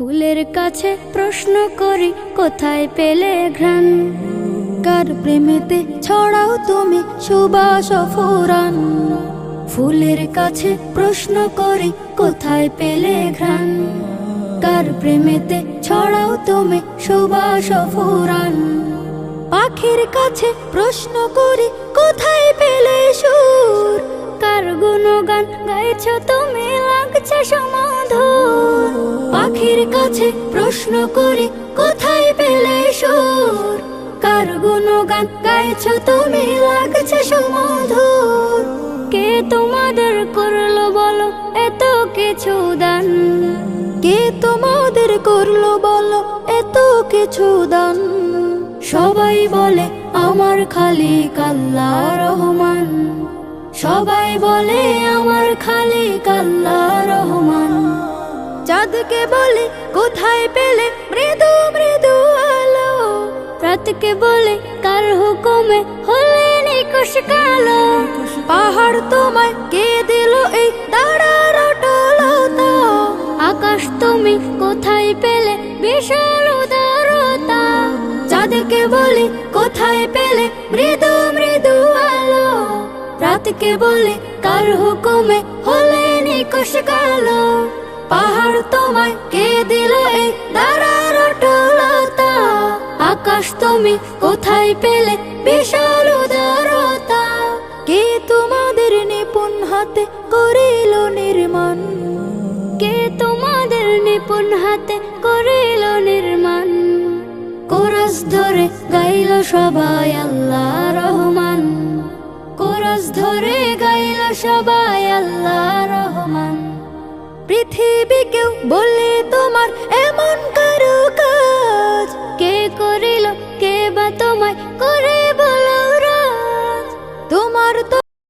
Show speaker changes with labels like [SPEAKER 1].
[SPEAKER 1] ফুলের কাছে প্রশ্ন করি কোথায় পেলে ঘ্রাণ, কার প্রেমেতে ছড়াও তুমি সুবাস ফুরান। ফুলের কাছে প্রশ্ন করি কোথায় পেলে ঘ্রাণ, কার প্রেমেতে ছড়াও তুমি সুবাস ফুরান। পাখির কাছে প্রশ্ন করি কোথায় পেলে সুর, কার গুণগান গাইছ তুমি লাগছে সমাধুর। পাখির কাছে প্রশ্ন করি কোথায় পেলে সুর, কার গুণগান গাইছ তুমি লাগছে সমাধুর। কে তোমাদের করলো বলো এত কিছু দান, কে তোমাদের করলো বলো এত কিছু দান। সবাই বলে আমার খালিক আল্লাহ রহমান, সবাই বলে আমার খালিক আল্লাহ রহমান। চাঁদকে বলে কোথায় পেলে মৃদু মৃদু আলো, রাতকে বলে কার হুকুমে হলে নিকশ কালো। পাহাড় তোমায় কে দিল এই দাঁড়ার অটলতা, আকাশ তুমি কোথায় পেলে বিশাল উদারতা। চাঁদকে বলে কোথায় পেলে মৃদু মৃদু আলো, রাতকে বলে কার হুকুমে হলে নিকশ কালো। পাহাড় তোমায় কে দিল এই দাঁড়ার অটলতা, আকাশ তুমি কোথায় পেলে বিশাল উদারতা। কে তোমাদের নিপুণ হাতে করিল নির্মাণ, কে তোমাদের নিপুণ হাতে করিল নির্মাণ। কোরস ধরে গাইল সবাই আল্লাহ রহমান, কোরস ধরে গাইল সবাই আল্লাহ রহমান। পৃথিবীকেও বলে তোমার